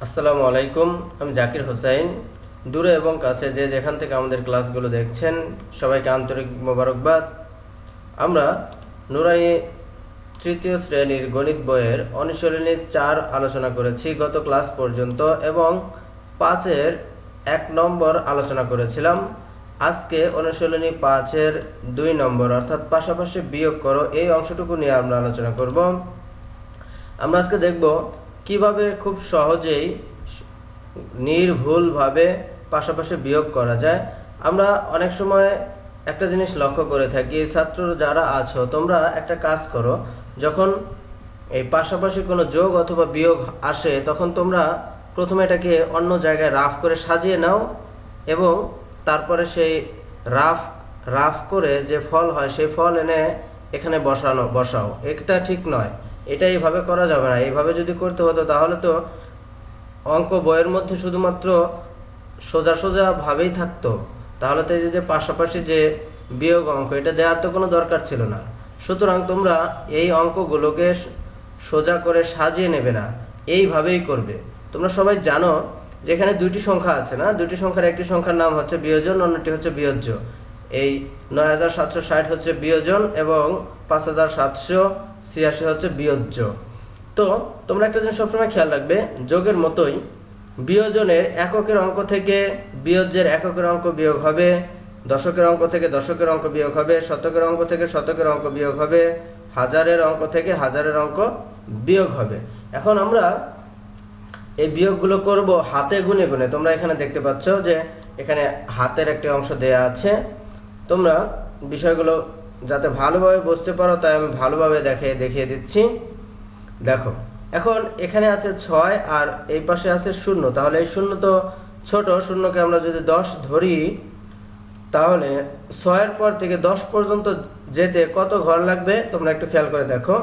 আসসালামু আলাইকুম, আমি জাকির হোসেন। দূরে এবং কাছে যে যেখান থেকে আমাদের ক্লাসগুলো দেখছেন সবাইকে আন্তরিক মোবারকবাদ। আমরা নুরানি তৃতীয় শ্রেণীর গণিত বইয়ের অনুশীলনী 4 আলোচনা করেছি গত ক্লাস পর্যন্ত এবং 5-এর 1 নম্বর আলোচনা করেছিলাম। আজকে অনুশীলনী 5-এর 2 নম্বর অর্থাৎ পাশাপাশি বিয়োগ করো এই অংশটুকু নিয়ে আমরা আলোচনা করব। আমরা আজকে দেখব কিভাবে খুব সহজেই নির্ভুলভাবে পাশাপাশি বিয়োগ করা যায়। আমরা অনেক সময় একটা জিনিস লক্ষ্য করে থাকি, ছাত্র যারা আছো তোমরা একটা কাজ করো, যখন এই পাশাপাশি কোনো যোগ অথবা বিয়োগ আসে তখন তোমরা প্রথমে এটাকে অন্য জায়গায় রাফ করে সাজিয়ে নাও এবং তারপরে সেই রাফ করে যে ফল হয় সেই ফল এনে এখানে বসাও। এটা ঠিক নয়, এটা এইভাবে করা যাবে না। এইভাবে যদি করতে হতো তাহলে তো অঙ্ক বইয়ের মধ্যে শুধুমাত্র সোজা সোজা ভাবেই থাকতো, তাহলে তো এই যে পাশাপাশি যে বিয়োগ অঙ্ক এটা দেওয়ার তো কোনো দরকার ছিল না। সুতরাং তোমরা এই অঙ্কগুলোকে সোজা করে সাজিয়ে নেবে না, এইভাবেই করবে। তোমরা সবাই জানো যে এখানে দুইটি সংখ্যা আছে না, দুইটি সংখ্যার একটি সংখ্যার নাম হচ্ছে বিয়োজন, অন্যটি হচ্ছে বিয়োজ্য। এই ৯৭৬০ হচ্ছে বিয়োজন এবং ৫৭৮৬ হচ্ছে বিয়োজ্য। তো তোমরা একটা জিনিস সবসময় খেয়াল রাখবে, যোগের মতোই বিয়োজনের এককের অঙ্ক থেকে বিয়োজ্যের এককের অঙ্ক বিয়োগ হবে, দশকের অঙ্ক থেকে দশকের অঙ্ক বিয়োগ হবে, শতকের অঙ্ক থেকে শতকের অঙ্ক বিয়োগ হবে, হাজারের অঙ্ক থেকে হাজারের অঙ্ক বিয়োগ হবে। এখন আমরা এই বিয়োগগুলো করব হাতে গুনে গুনে। তোমরা এখানে দেখতে পাচ্ছ যে এখানে হাতের একটি অংশ দেয়া আছে। তোমরা বিষয়গুলো যাতে ভালোভাবে বুঝতে পারো তাই আমি ভালোভাবে দেখিয়ে দিচ্ছি। দেখো, এখন এখানে আছে 6 আর এই পাশে আছে 0, তাহলে এই 0 তো ছোট, শূন্যকে আমরা যদি 10 ধরি তাহলে 6-এর পর থেকে 10 পর্যন্ত যেতে কত ঘর লাগবে তোমরা একটু খেয়াল করে দেখো।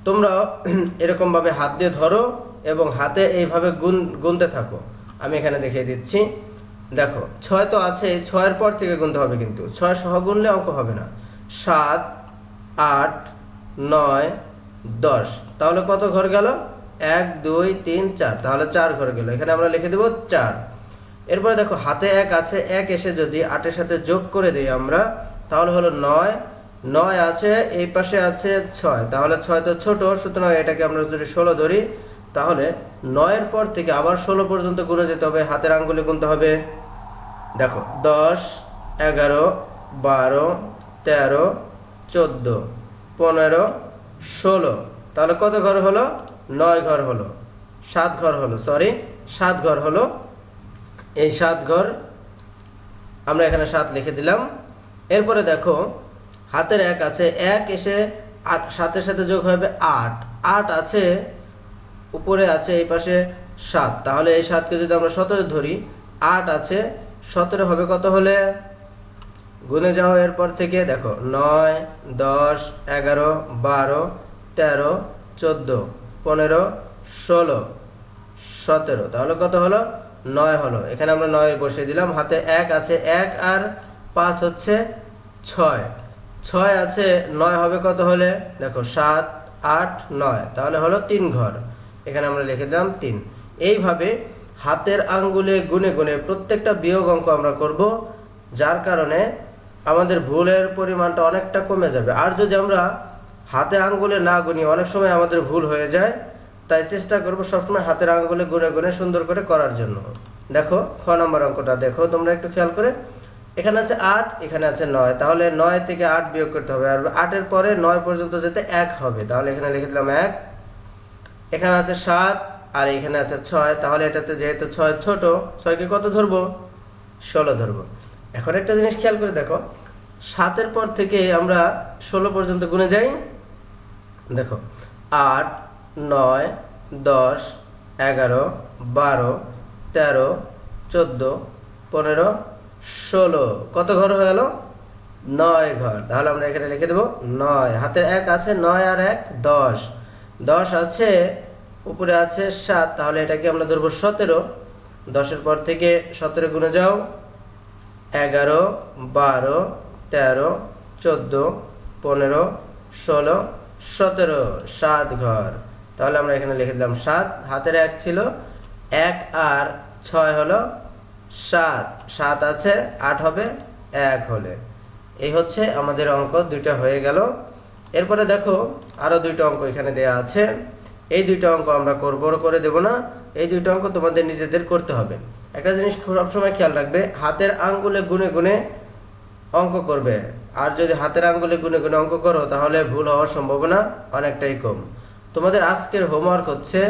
তোমরা এরকম ভাবে হাত দিয়ে ধরো এবং হাতে এইভাবে গুনতে থাকো। আমি এখানে দেখিয়ে দিচ্ছি। দেখো 6 তো আছে, 6-এর পর থেকে গুনতে হবে, কিন্তু 6 সহ গুনলে অঙ্ক হবে না। 7, 8, 9, 10, তাহলে কত ঘর গেল? 1, 2, 3, 4, তাহলে 4 ঘর গেল। এখানে আমরা লিখে দেব 4। এরপরে দেখো হাতে 1 আছে, 1 এসে যদি 8-এর সাথে যোগ করে দিই আমরা তাহলে হলো 9, 9 আছে, এই পাশে আছে 6, তাহলে 6 তো ছোট, সুতরাং এটাকে আমরা যদি 16 ধরি তাহলে 9-এর পর থেকে আবার 16 পর্যন্ত গুনে যেতে হবে, হাতের আঙ্গুলে গুনতে হবে। দেখো 10, 11, 12, 13, 14, 15, 16, তাহলে কত ঘর হলো? 9 ঘর হলো, 7 ঘর হলো, 7 ঘর হলো। এই 7 ঘর আমরা এখানে 7 লিখে দিলাম। এরপরে দেখো হাতের 1 আছে, 1 এসে 7-এর সাথে যোগ হবে 8, 8 আছে, উপরে আছে এই পাশে 7, তাহলে এই 7কে যদি আমরা 17 ধরি, 8 আছে, 17 হবে কত হলে? গুনে যাও এরপর থেকে। দেখো 9, 10, 11, 12, 13, 14, 15, 16, 17, তাহলে কত হলো? 9 হলো। এখানে আমরা 9 বসিয়ে দিলাম। হাতে 1 আছে, 1 আর 5 হচ্ছে 6, 6 আছে, 9 হবে কত হলে? দেখো 7, 8, 9, তাহলে হলো 3 ঘর। এখানে আমরা লিখে দিলাম 3। এইভাবে হাতের আঙ্গুলে গুনে গুনে প্রত্যেকটা বিয়োগ অঙ্ক আমরা করব, যার কারণে আমাদের ভুলের পরিমাণটা অনেকটা কমে যাবে। আর যদি আমরা হাতে আঙ্গুলে না গুনি অনেক সময় আমাদের ভুল হয়ে যায়, তাই চেষ্টা করব সবসময় হাতের আঙ্গুলে গুনে গুনে সুন্দর করে করার জন্য। দেখো খ নম্বর অঙ্কটা দেখো তোমরা একটু খেয়াল করে। এখানে আছে 8, এখানে আছে 9, তাহলে 9 থেকে 8 বিয়োগ করতে হবে, আর 8-এর পরে 9 পর্যন্ত যেতে 1 হবে, তাহলে এখানে লিখে দিলাম 1। এখানে আছে 7 আর এখানে আছে 6, তাহলে এটাতে যেহেতু 6 ছোট, 6কে কত ধরবো? 16 ধরবো। এখন একটা জিনিস খেয়াল করে দেখো, 7-এর পর থেকে আমরা 16 পর্যন্ত গুনে যাই। দেখো 8, 9, 10, 11, 12, 13, 14, 15, 16, কত ঘর হয়ে গেল? 9 ঘর। তাহলে আমরা এখানে লিখে দেবো 9। হাতের 1 আছে, 9 আর 1 10, 10 আছে, উপরে আছে 7, তাহলে এটাকে আমরা ধরবো 17। 10-এর পর থেকে 17 গুনে যাও। 11, 12, 13, 14, 15, 16, 17, 7 ঘর। তাহলে আমরা এখানে লিখে দিলাম 7। হাতের 1 ছিল, 1 আর 6 হলো 7, 7 আছে 8 হবে 1 হলে। এই হচ্ছে আমাদের অঙ্ক দুইটা হয়ে গেল। এরপরে দেখো আরো দুইটা অঙ্ক এখানে দেয়া আছে। এই দুইটা অঙ্ক আমরা করে দেব না, এই দুইটা অঙ্ক তোমাদের নিজেদের করতে হবে। একটা জিনিস সবসময় খেয়াল রাখবে, হাতের আঙ্গুলে গুনে গুনে অঙ্ক করবে। আর যদি হাতের আঙ্গুলে গুনে গুনে অঙ্ক করো তাহলে ভুল হওয়ার সম্ভাবনা অনেকটাই কম। তোমাদের আজকের হোমওয়ার্ক হচ্ছে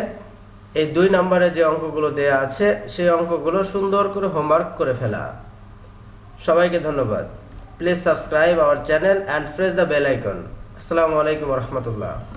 এই 2 নম্বরে যে অঙ্কগুলো দেয়া আছে সেই অঙ্কগুলো সুন্দর করে হোমওয়ার্ক করে ফেলা। সবাইকে ধন্যবাদ। Please subscribe our channel and press the bell icon. Assalamu alaikum warahmatullah.